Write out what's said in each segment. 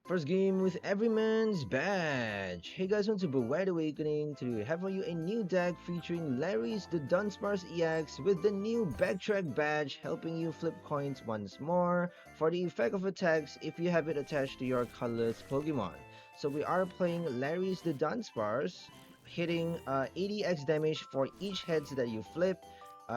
First game with Everyman's Badge. Hey guys, welcome to Beware the Awakening. Today we have for you a new deck featuring Larry's the Dunsparce EX with the new Backtrack Badge helping you flip coins once more for the effect of attacks if you have it attached to your colorless Pokemon. So we are playing Larry's the Dunsparce, hitting 80x damage for each heads that you flip.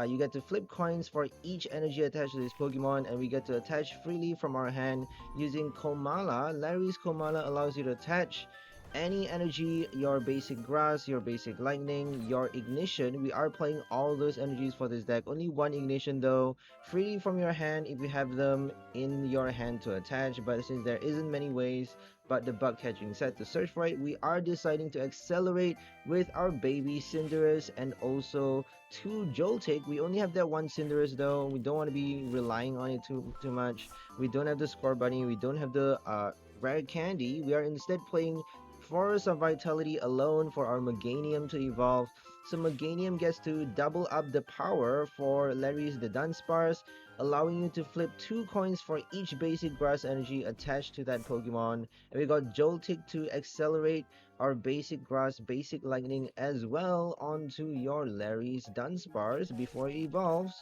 You get to flip coins for each energy attached to this Pokemon, and we get to attach freely from our hand using Komala. Larry's Komala allows you to attach any energy, your basic grass, your basic lightning, your ignition. We are playing all those energies for this deck. Only one ignition though, freely from your hand if you have them in your hand to attach. But since there isn't many ways but the bug catching set to search for it, we are deciding to accelerate with our baby Cinderace and also two Joltik. We only have that one Cinderace though. We don't want to be relying on it too much. We don't have the Score Bunny. We don't have the rare candy. We are instead playing Forest of Vitality alone for our Meganium to evolve. So Meganium gets to double up the power for Larry's the Dunsparce, allowing you to flip 2 coins for each basic grass energy attached to that Pokemon. And we got Joltik to accelerate our basic grass, basic lightning as well onto your Larry's Dunsparce before it evolves.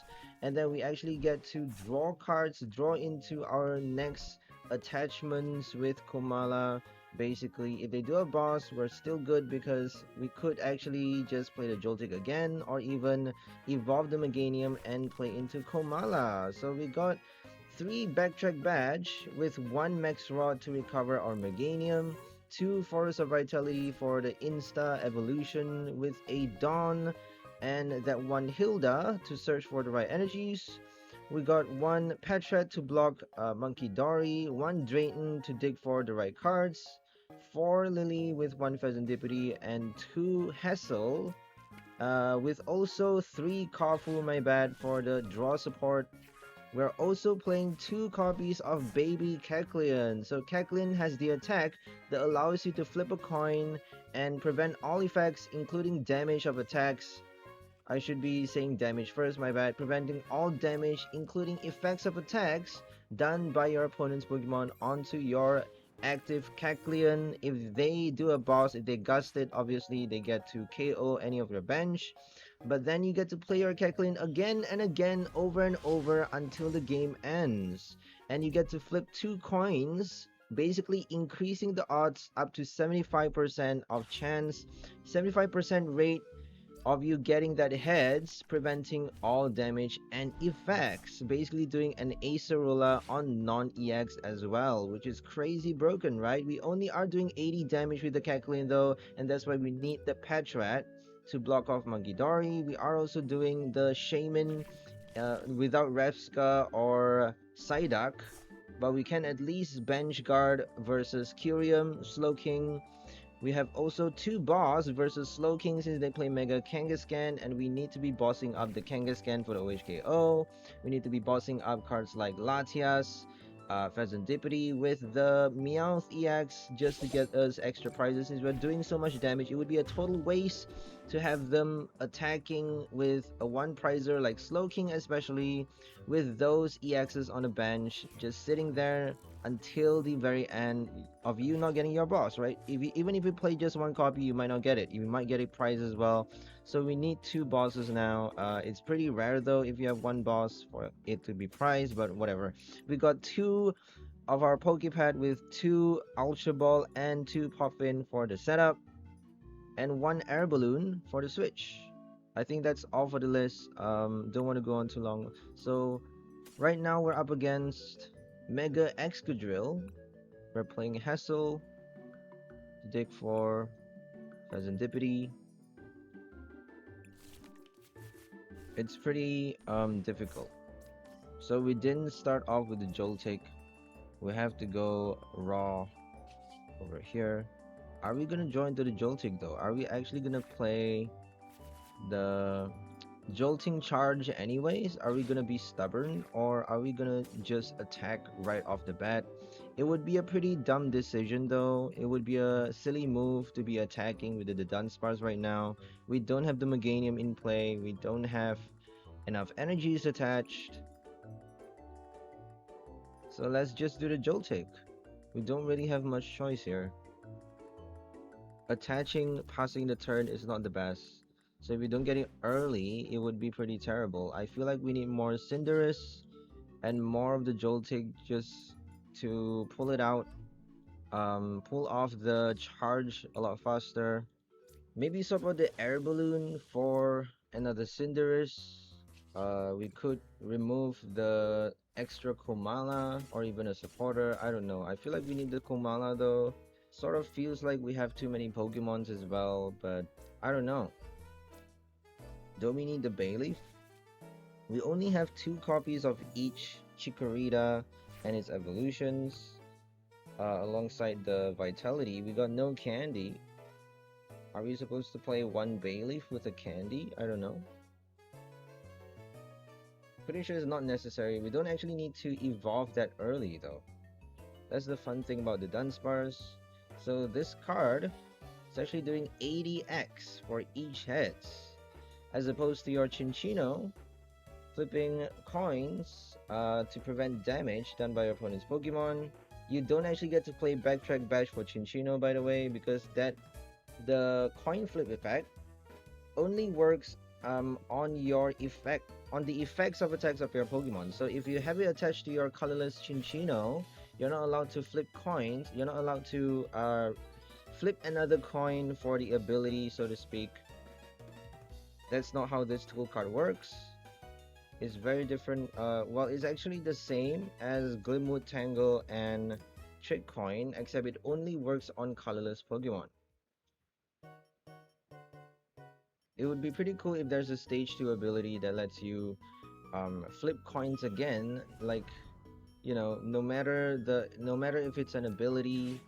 And then we actually get to draw cards, draw into our next attachments with Komala. Basically, if they do a boss, we're still good because we could actually just play the Joltik again or even evolve the Meganium and play into Komala. So we got 3 Backtrack Badge with 1 Max Rod to recover our Meganium, 2 Forest of Vitality for the Insta Evolution with a Dawn, and that 1 Hilda to search for the right energies. We got 1 Patrat to block Monkey Dory, 1 Drayton to dig for the right cards, 4 Lillie with 1 Fezandipiti, and 2 Hassel with also 3 Kofu for the draw support. We're also playing 2 copies of Baby Kecleon. So Kecleon has the attack that allows you to flip a coin and prevent all effects including damage of attacks. I should be saying damage first, my bad. Preventing all damage including effects of attacks done by your opponent's Pokemon onto your active Kecleon. If they do a boss, if they gust it, obviously they get to KO any of your bench. But then you get to play your Kecleon again and again over and over until the game ends. And you get to flip 2 coins, basically increasing the odds up to 75% of chance, 75% rate of you getting that heads, preventing all damage and effects, basically doing an Acerola on non-EX as well, which is crazy broken, right? We only are doing 80 damage with the Kecleon though, and that's why we need the Patrat to block off Monkey Dory. We are also doing the Shaymin without Refska or Psyduck, but we can at least bench guard versus Kyurem, Slowking. We have also 2 boss versus Slowking since they play Mega Kangaskhan, and we need to be bossing up the Kangaskhan for the OHKO. We need to be bossing up cards like Latias, Fezandipiti with the Meowth EX just to get us extra prizes. Since we're doing so much damage, it would be a total waste to have them attacking with a 1 prizer like Slowking, especially with those EXs on the bench just sitting there until the very end of you not getting your boss, right? Even if you play just 1 copy, you might not get it. You might get a prize as well. So we need 2 bosses now. It's pretty rare though if you have 1 boss for it to be prized, but whatever. We got 2 of our Pokepad with 2 Ultra Ball and 2 Puffin for the setup, and 1 Air Balloon for the switch. I think that's all for the list. Don't want to go on too long. So right now we're up against Mega Excadrill. We're playing Hassel to dig for Fezandipiti. It's pretty difficult. So we didn't start off with the Joltik. We have to go raw over here. Are we gonna join to the Joltik though? Are we actually gonna play the Jolting charge anyways? Are we gonna be stubborn, or are we gonna just attack right off the bat? It would be a pretty dumb decision though. It would be a silly move to be attacking with the Dunsparce right now. We don't have the Meganium in play. We don't have enough energies attached. So let's just do the Joltik. We don't really have much choice here. Passing the turn is not the best. So if we don't get it early, it would be pretty terrible. I feel like we need more Cinderace and more of the Joltik just to pull it out, pull off the charge a lot faster. Maybe swap out the Air Balloon for another Cinderace. We could remove the extra Komala or even a supporter. I don't know. I feel like we need the Komala though. Sort of feels like we have too many Pokemons as well, but I don't know. Don't we need the Bayleef? We only have 2 copies of each Chikorita and its evolutions. Alongside the Vitality, we got no candy. Are we supposed to play 1 Bayleef with a candy? I don't know. Pretty sure it's not necessary. We don't actually need to evolve that early though. That's the fun thing about the Dunsparce. So this card is actually doing 80x for each heads, as opposed to your Chinchino flipping coins to prevent damage done by your opponent's Pokemon. You don't actually get to play Backtrack Badge for Chinchino, by the way, because the coin flip effect only works on the effects of attacks of your Pokemon. So if you have it attached to your colorless Chinchino, you're not allowed to flip coins. You're not allowed to flip another coin for the ability, so to speak. That's not how this tool card works. It's very different. Well, it's actually the same as Glimwood Tangle and Trick Coin, except it only works on colorless Pokemon. It would be pretty cool if there's a stage 2 ability that lets you flip coins again, like, you know, no matter if it's an ability,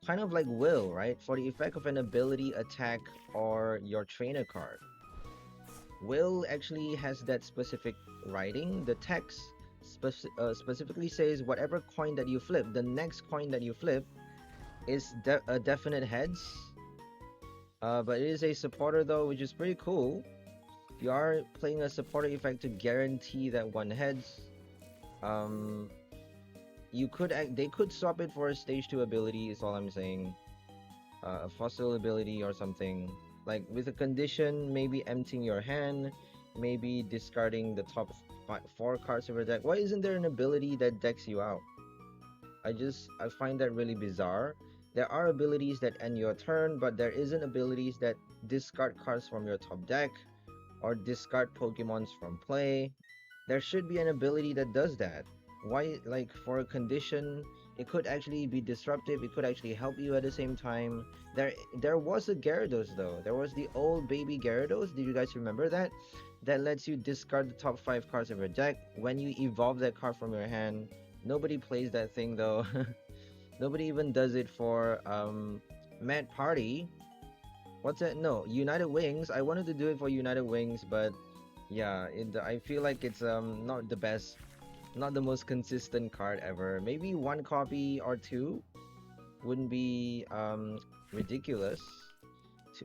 kind of like Will, right? For the effect of an ability, attack, or your trainer card. Will actually has that specific writing. The text specifically says whatever coin that you flip, the next coin that you flip is a definite heads. But it is a supporter though, which is pretty cool. If you are playing a supporter effect to guarantee that 1 heads, they could swap it for a stage 2 ability, is all I'm saying. A fossil ability or something. Like with a condition, maybe emptying your hand, maybe discarding the top 4 cards of your deck. Why isn't there an ability that decks you out? I find that really bizarre. There are abilities that end your turn, but there isn't abilities that discard cards from your top deck or discard Pokemons from play. There should be an ability that does that. Why, like for a condition, it could actually be disruptive, it could actually help you at the same time. There was a Gyarados though. There was the old baby Gyarados. Did you guys remember that? That lets you discard the top 5 cards of your deck when you evolve that card from your hand. Nobody plays that thing though. Nobody even does it for Mad Party. What's that? No, United Wings. I wanted to do it for United Wings, but yeah, I feel like it's not the best, not the most consistent card ever. Maybe 1 copy or 2 wouldn't be ridiculous.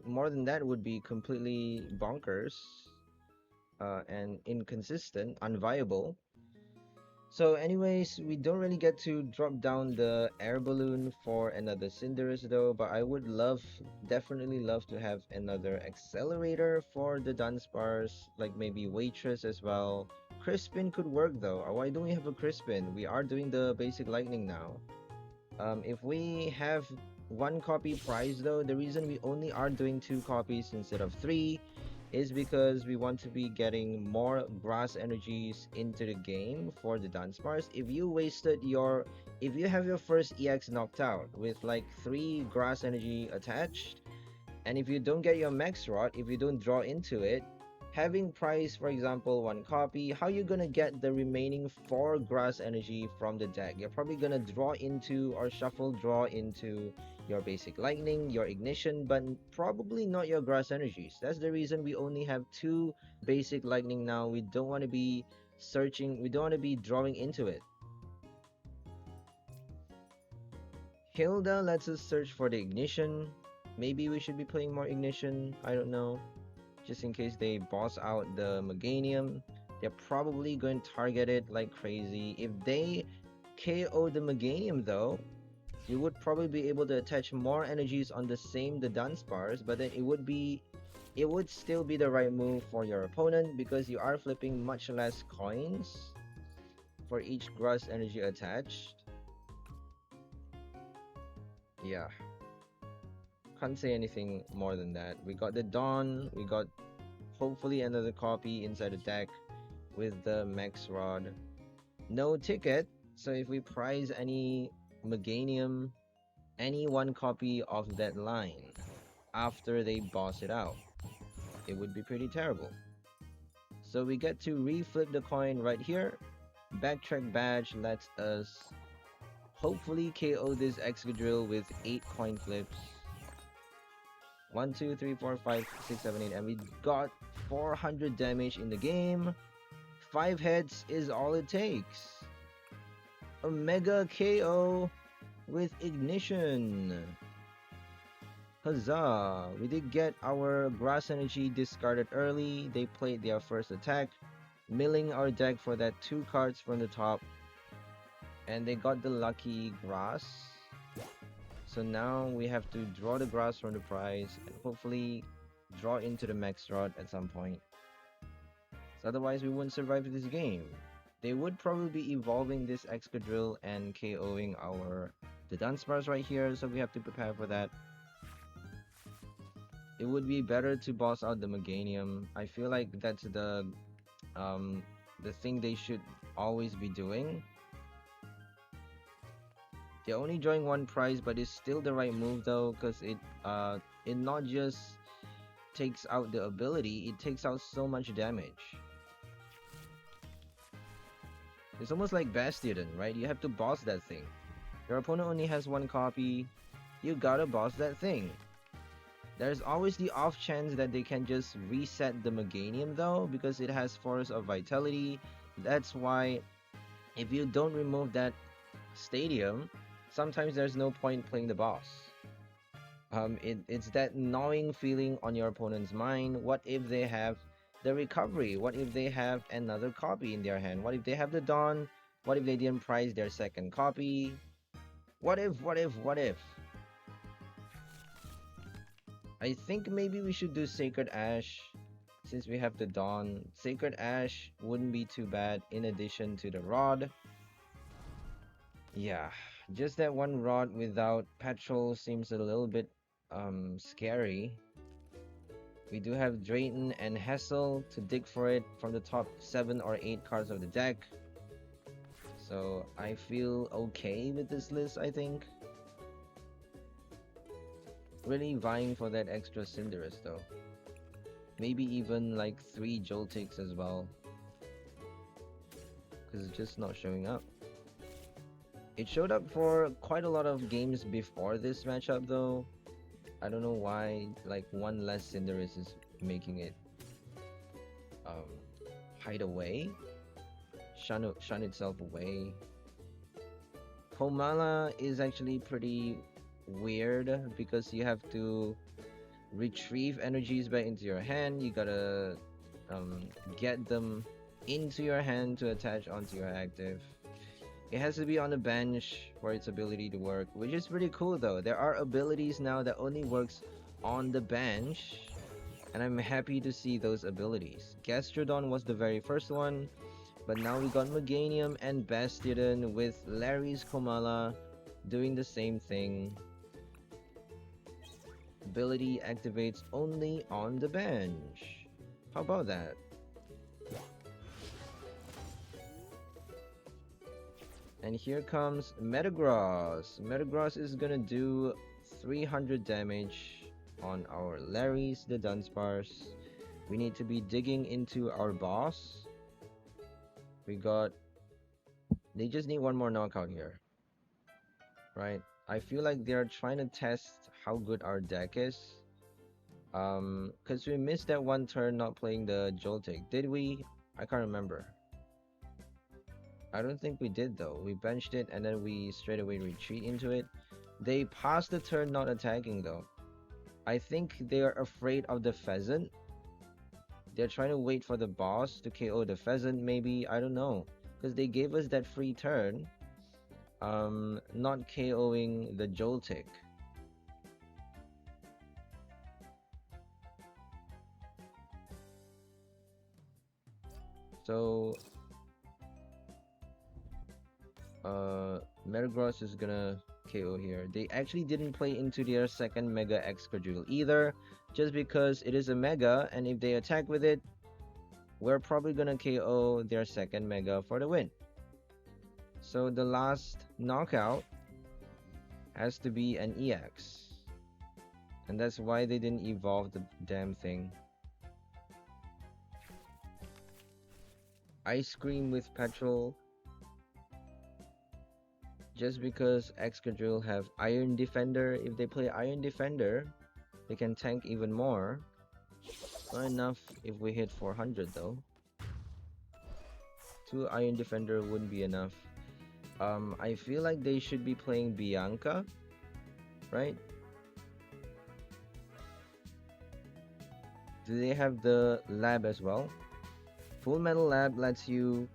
More than that would be completely bonkers and inconsistent, unviable. So anyways, we don't really get to drop down the Air Balloon for another Cinderace though, but I would definitely love to have another Accelerator for the Dunsparce, like maybe Waitress as well. Crispin could work though. Why don't we have a Crispin? We are doing the basic lightning now. If we have 1 copy prize though, the reason we only are doing 2 copies instead of 3 is because we want to be getting more grass energies into the game for the Dunsparce. If you have your first EX knocked out with like 3 grass energy attached, and if you don't get your max rod, if you don't draw into it, having prize, for example, 1 copy, how you gonna get the remaining 4 grass energy from the deck? You're probably gonna draw into or shuffle draw into your basic lightning, your ignition, but probably not your grass energies. That's the reason we only have 2 basic lightning now. We don't want to be searching, we don't want to be drawing into it. Hilda lets us search for the ignition. Maybe we should be playing more ignition, I don't know. Just in case they boss out the Meganium. They're probably going to target it like crazy. If they KO the Meganium though, you would probably be able to attach more energies on the same Dunsparce, but then it would still be the right move for your opponent because you are flipping much less coins for each grass energy attached. Yeah, can't say anything more than that. We got the Dawn, we got hopefully another copy inside the deck with the Max Rod. No ticket, so if we prize any Meganium, any one copy of that line after they boss it out, it would be pretty terrible. So we get to reflip the coin right here. Backtrack Badge lets us hopefully KO this Excadrill with 8 coin flips. 1, 2, 3, 4, 5, 6, 7, 8, and we got 400 damage in the game. 5 heads is all it takes. A mega KO with Ignition. Huzzah! We did get our grass energy discarded early. They played their first attack, milling our deck for that 2 cards from the top. And they got the lucky grass. So now we have to draw the grass from the prize and hopefully draw into the Max Rod at some point. So otherwise we wouldn't survive this game. They would probably be evolving this Excadrill and KOing the Dunsparce right here, so we have to prepare for that. It would be better to boss out the Meganium. I feel like that's the thing they should always be doing. They're only drawing 1 prize, but it's still the right move though, because it not just takes out the ability, it takes out so much damage. It's almost like Bastion, right? You have to boss that thing. Your opponent only has 1 copy, you gotta boss that thing. There's always the off chance that they can just reset the Meganium though, because it has Force of Vitality. That's why if you don't remove that stadium, sometimes there's no point playing the boss. It's that gnawing feeling on your opponent's mind. What if they have the recovery? What if they have another copy in their hand? What if they have the Dawn? What if they didn't prize their second copy? What if? I think maybe we should do Sacred Ash since we have the Dawn. Sacred Ash wouldn't be too bad in addition to the Rod. Yeah, just that 1 Rod without Petrol seems a little bit scary. We do have Drayton and Hassel to dig for it from the top 7 or 8 cards of the deck. So I feel okay with this list, I think. Really vying for that extra Cinderace though. Maybe even like 3 Joltiks as well, because it's just not showing up. It showed up for quite a lot of games before this matchup though. I don't know why like 1 less Cinderace is making it hide away, shun itself away. Komala is actually pretty weird because you have to retrieve energies back into your hand. You gotta get them into your hand to attach onto your active. It has to be on the bench for its ability to work, which is pretty cool though. There are abilities now that only works on the bench, and I'm happy to see those abilities. Gastrodon was the very first one, but now we got Meganium and Bastion with Larry's Komala doing the same thing. Ability activates only on the bench. How about that? And here comes Metagross. Metagross is gonna do 300 damage on our Larry's the Dunsparce. We need to be digging into our boss. They just need 1 more knockout here, right? I feel like they're trying to test how good our deck is. Because we missed that 1 turn not playing the Joltik. Did we? I can't remember. I don't think we did though. We benched it and then we straight away retreat into it. They passed the turn not attacking though. I think they are afraid of the pheasant. They're trying to wait for the boss to KO the pheasant maybe. I don't know. Because they gave us that free turn. not KOing the Joltik. So Metagross is gonna KO here. They actually didn't play into their second Mega Excadrill either, just because it is a Mega, and if they attack with it, we're probably gonna KO their second Mega for the win. So the last knockout has to be an EX, and that's why they didn't evolve the damn thing. Ice Cream with Petrol, just because Excadrill have Iron Defender. If they play Iron Defender, they can tank even more. Not enough if we hit 400 though. 2 Iron Defender wouldn't be enough. I feel like they should be playing Bianca, right? Do they have the lab as well? Full Metal Lab lets you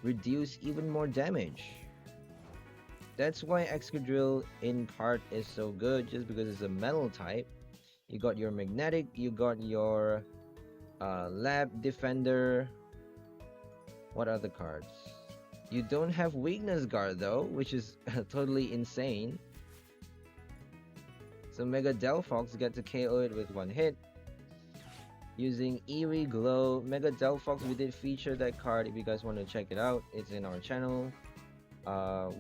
reduce even more damage. That's why Excadrill in part is so good, just because it's a metal type. You got your magnetic, you got your lab defender. What other cards? You don't have weakness guard though, which is totally insane. So Mega Delphox get to KO it with 1 hit. Using Eerie Glow, Mega Delphox, we did feature that card. If you guys want to check it out, it's in our channel.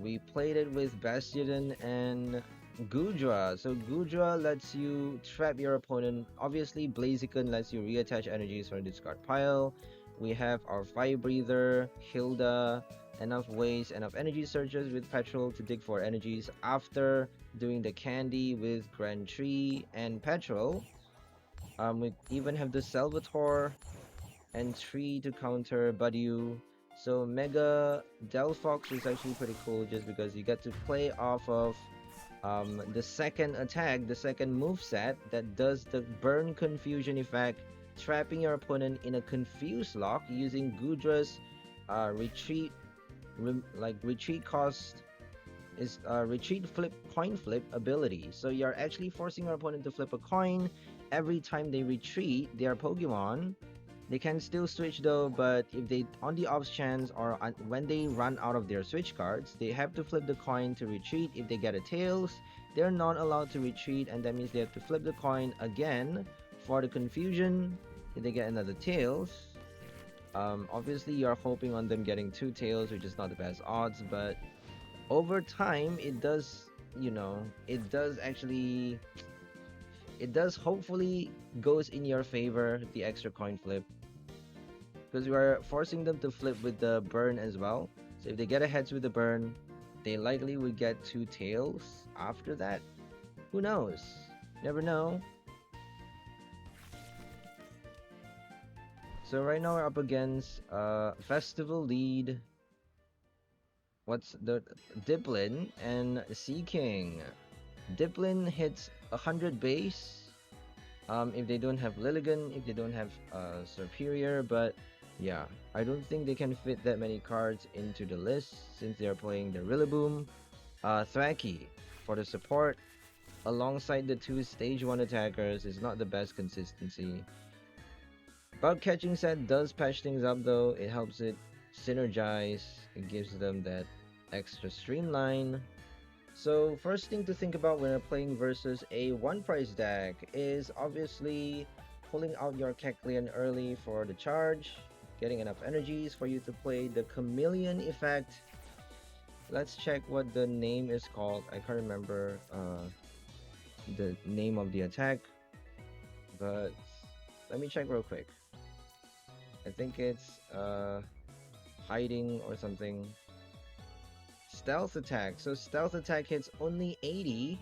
We played it with Bastion and Goodra. So Goodra lets you trap your opponent. Obviously, Blaziken lets you reattach energies from the discard pile. We have our Fire Breather, Hilda, enough ways, enough energy searches with Petrol to dig for energies after doing the candy with Grand Tree and Petrol. We even have the Salvatore and Tree to counter Budew. So Mega Delphox is actually pretty cool, just because you get to play off of the second attack, the second moveset that does the Burn Confusion effect, trapping your opponent in a confused lock using Goodra's retreat cost is retreat coin flip ability. So you're actually forcing your opponent to flip a coin every time they retreat their Pokemon. They can still switch though, but if they, on the off chance or when they run out of their switch cards, they have to flip the coin to retreat. If they get a Tails, they're not allowed to retreat, and that means they have to flip the coin again for the confusion. If they get another Tails, obviously you're hoping on them getting 2 Tails, which is not the best odds, but over time it does, you know, it does hopefully goes in your favor, the extra coin flip, because we are forcing them to flip with the burn as well. So if they get a heads with the burn, they likely would get 2 tails after that. Who knows? Never know. So right now we're up against Festival Lead, what's the Diplin and Seaking. Diplin hits 100 base if they don't have Lilligant, if they don't have Superior, but yeah, I don't think they can fit that many cards into the list since they're playing the Rillaboom. Thwackey for the support alongside the 2 stage 1 attackers is not the best consistency. Bug catching set does patch things up though. It helps it synergize, it gives them that extra streamline. So first thing to think about when you're playing versus a 1-price deck is obviously pulling out your Kecleon early for the charge, getting enough energies for you to play the Chameleon effect. Let's check what the name is called. I can't remember the name of the attack, but let me check real quick. I think it's hiding or something. Stealth attack. So stealth attack hits only 80,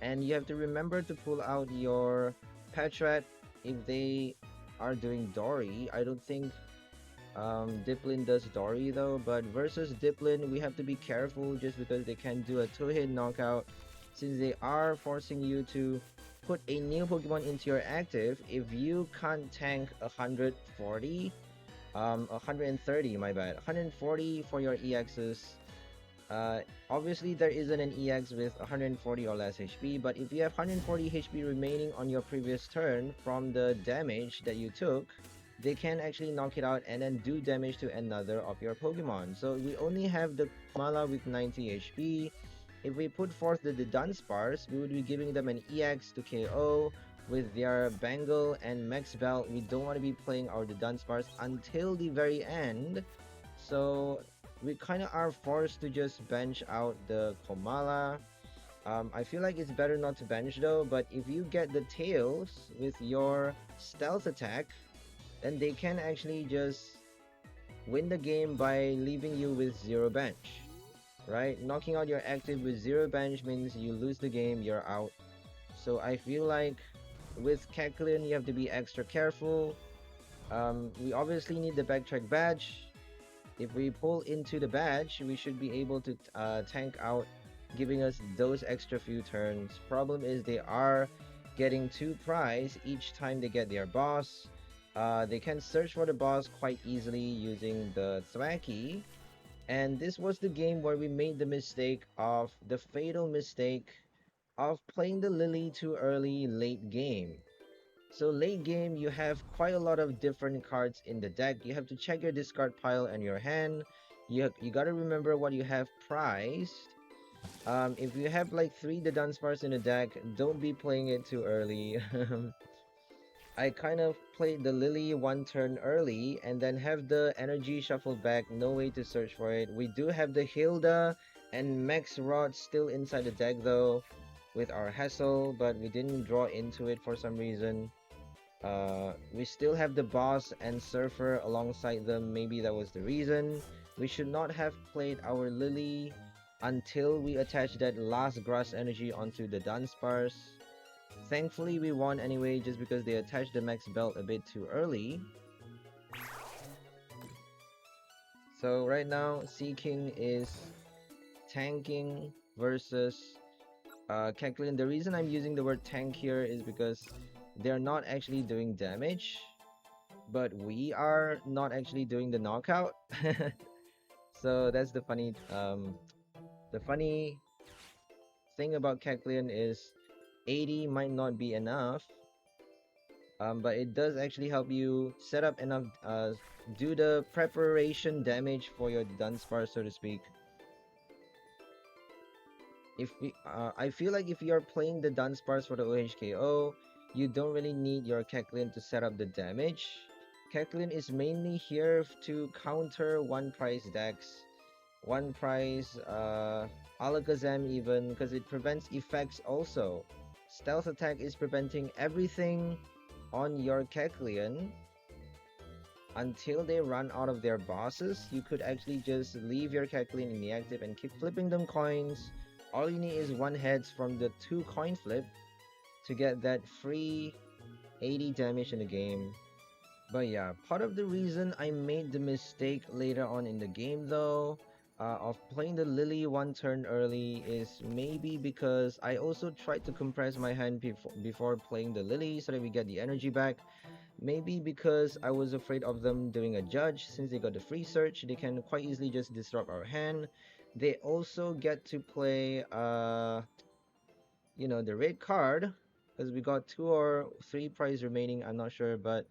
and you have to remember to pull out your Patrat if they are doing Dory. I don't think Diplin does Dory though, but versus Diplin we have to be careful just because they can do a 2-hit knockout, since they are forcing you to put a new Pokemon into your active. If you can't tank 130, my bad, 140 for your EXs, Obviously there isn't an EX with 140 or less HP, but if you have 140 HP remaining on your previous turn from the damage that you took, they can actually knock it out and then do damage to another of your Pokemon. So we only have the Komala with 90 HP. If we put forth the Dunsparce, we would be giving them an EX to KO with their Bengal and Max Belt. We don't want to be playing our Dunsparce until the very end. So we kind of are forced to just bench out the Komala. I feel like it's better not to bench though, but if you get the tails with your stealth attack, then they can actually just win the game by leaving you with 0 bench. Right? Knocking out your active with 0 bench means you lose the game, you're out. So I feel like with Kecleon you have to be extra careful. We obviously need the Backtrack Badge. If we pull into the badge, we should be able to tank out, giving us those extra few turns. Problem is they are getting 2 prize each time they get their boss. They can search for the boss quite easily using the 𝑬𝒂𝒂𝒏'𝒔. And this was the game where we made the fatal mistake of playing the Lillie too early late game. So late game, you have quite a lot of different cards in the deck. You have to check your discard pile and your hand. You gotta remember what you have prized. If you have like 3 Dudunsparce in the deck, don't be playing it too early. I kind of played the Lillie 1 turn early and then have the energy shuffled back, no way to search for it. We do have the 𝑬𝒗𝒂𝒏'𝒔 and Max Rod still inside the deck though with our Hassel, but we didn't draw into it for some reason. We still have the boss and Surfer alongside them, maybe that was the reason. We should not have played our Lillie until we attach that last grass energy onto the Dunsparce. Thankfully we won anyway just because they attached the Max Belt a bit too early. So right now Seaking is tanking versus Kecleon. The reason I'm using the word tank here is because they're not actually doing damage, but we are not actually doing the knockout. So that's the funny thing about Kecleon is 80 might not be enough, but it does actually help you set up enough, do the preparation damage for your Dunsparce, so to speak. I feel like if you're playing the Dunsparce for the 𝑬𝒗𝒂𝒏, you don't really need your Kecleon to set up the damage. Kecleon is mainly here to counter 1 prize decks, 1 prize Alakazam even, because it prevents effects also. Stealth attack is preventing everything on your Kecleon until they run out of their bosses. You could actually just leave your Kecleon in the active and keep flipping them coins. All you need is 1 heads from the 2 coin flip to get that free 80 damage in the game. But yeah, part of the reason I made the mistake later on in the game though, of playing the Lillie 1 turn early is maybe because I also tried to compress my hand before playing the Lillie so that we get the energy back. Maybe because I was afraid of them doing a judge. Since they got the free search, they can quite easily just disrupt our hand. They also get to play you know, the red card, because we got 2 or 3 prize remaining, I'm not sure, but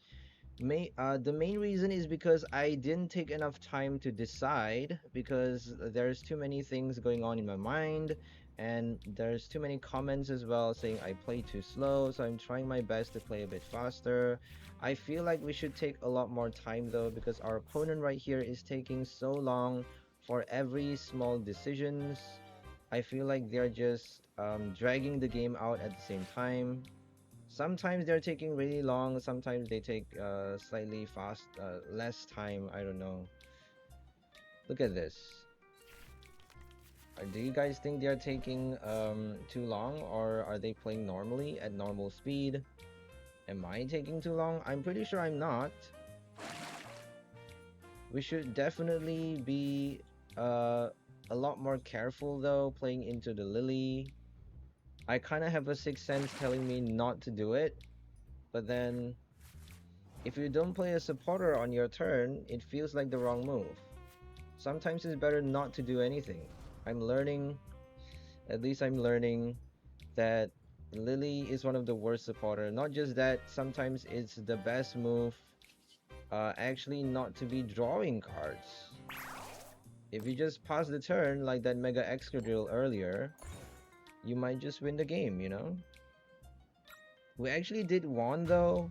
the main reason is because I didn't take enough time to decide, because there's too many things going on in my mind and there's too many comments as well saying I play too slow, so I'm trying my best to play a bit faster. I feel like we should take a lot more time though, because our opponent right here is taking so long for every small decisions. I feel like they're just dragging the game out at the same time. Sometimes they're taking really long, sometimes they take slightly less time, I don't know. Look at this. Do you guys think they're taking too long, or are they playing normally at normal speed? Am I taking too long? I'm pretty sure I'm not. We should definitely be a lot more careful though playing into the Lillie. I kind of have a sixth sense telling me not to do it, but then if you don't play a supporter on your turn, it feels like the wrong move. Sometimes it's better not to do anything. I'm learning, at least I'm learning that Lillie is one of the worst supporter. Not just that, sometimes it's the best move actually not to be drawing cards. If you just pass the turn like that Mega Excadrill earlier, you might just win the game, you know? We actually did one though,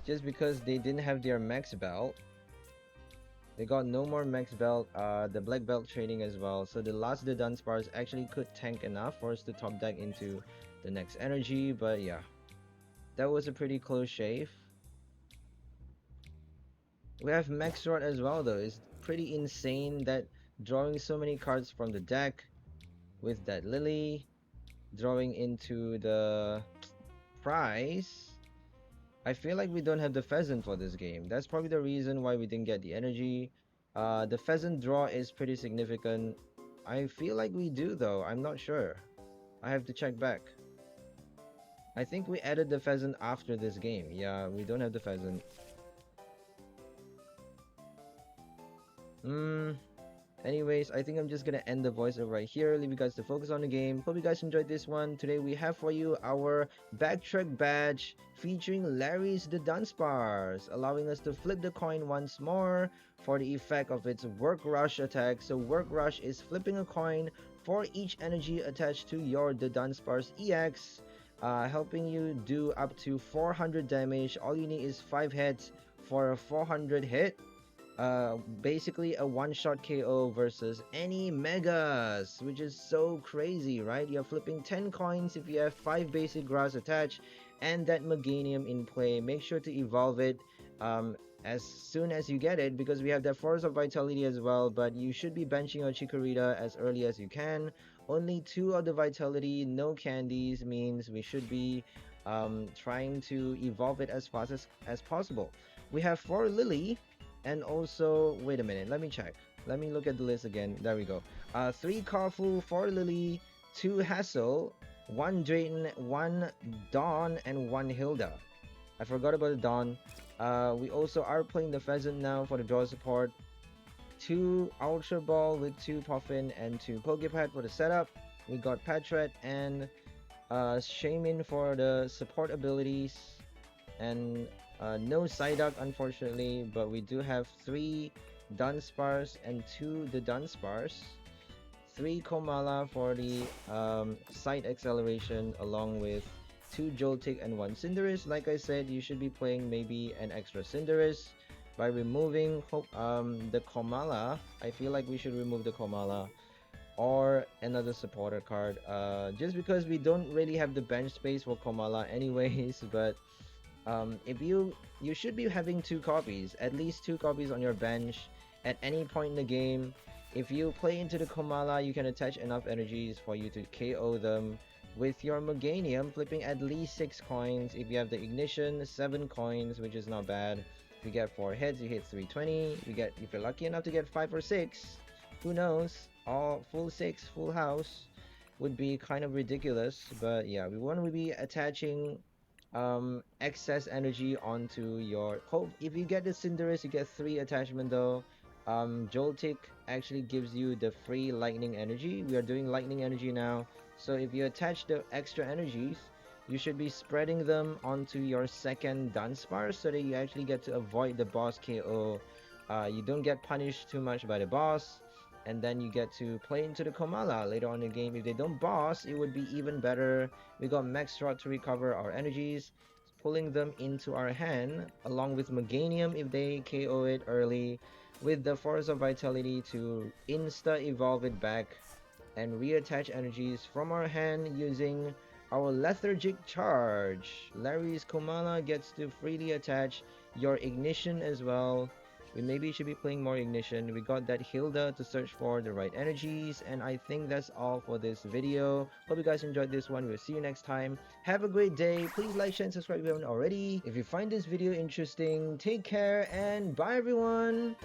just because they didn't have their max belt. They got no more max belt, the black belt training as well. So the last Dunsparce actually could tank enough for us to top deck into the next energy. But yeah, that was a pretty close shave. We have max rod as well though. It's pretty insane that drawing so many cards from the deck with that Lillie, drawing into the prize. I feel like we don't have the pheasant for this game. That's probably the reason why we didn't get the energy. The pheasant draw is pretty significant. I feel like we do though. I'm not sure. I have to check back. I think we added the pheasant after this game. Yeah, we don't have the pheasant. Anyways, I think I'm just gonna end the voiceover right here. Leave you guys to focus on the game. Hope you guys enjoyed this one. Today we have for you our Backtrack Badge featuring Larry's the Dunsparce, allowing us to flip the coin once more for the effect of its Work Rush attack. So Work Rush is flipping a coin for each energy attached to your the Dunsparce EX, helping you do up to 400 damage. All you need is 5 hits for a 400 hit. Basically a one-shot KO versus any megas, which is so crazy, right? You're flipping 10 coins if you have 5 basic grass attached and that Meganium in play. Make sure to evolve it as soon as you get it, because we have that Force of Vitality as well, but you should be benching your Chikorita as early as you can. Only 2 of the Vitality, no candies, means we should be trying to evolve it as fast as possible. We have 4 Lillie. And also, wait a minute, let me check. Let me look at the list again. There we go. 3 Kofu, 4 Lillie, 2 Hassel, 1 Drayton, 1 Dawn, and 1 Hilda. I forgot about the Dawn. We also are playing the Pheasant now for the draw support. 2 Ultra Ball with 2 Puffin and 2 Pokepad for the setup. We got Patrat and Shaymin for the support abilities. And no Psyduck unfortunately, but we do have 3 Dunsparce and 2 Dudunsparce, 3 Komala for the sight acceleration, along with 2 Joltik and 1 Cinderace. Like I said, you should be playing maybe an extra Cinderace by removing the Komala. I feel like we should remove the Komala or another supporter card, just because we don't really have the bench space for Komala anyways. But if you should be having 2 copies, at least 2 copies on your bench at any point in the game. If you play into the Komala, you can attach enough energies for you to KO them with your Meganium, flipping at least 6 coins. If you have the Ignition, 7 coins, which is not bad. If you get 4 hits, you hit 320. If you're lucky enough to get 5 or 6, who knows? All full 6, full house would be kind of ridiculous. But yeah, we want to be attaching excess energy onto your if you get the Cinderace, you get 3 attachment though. Joltik actually gives you the free lightning energy. We are doing lightning energy now, so if you attach the extra energies, you should be spreading them onto your second Dunsparce so that you actually get to avoid the boss KO. You don't get punished too much by the boss, and then you get to play into the Komala later on in the game. If they don't boss, it would be even better. We got Max Rod to recover our energies, pulling them into our hand, along with Meganium if they KO it early, with the Force of Vitality to insta-evolve it back and reattach energies from our hand using our Lethargic Charge. Larry's Komala gets to freely attach your Ignition as well. We maybe should be playing more Ignition. We got that Hilda to search for the right energies, and I think that's all for this video. Hope you guys enjoyed this one. We'll see you next time. Have a great day. Please like, share, and subscribe if you haven't already. If you find this video interesting, take care and bye everyone.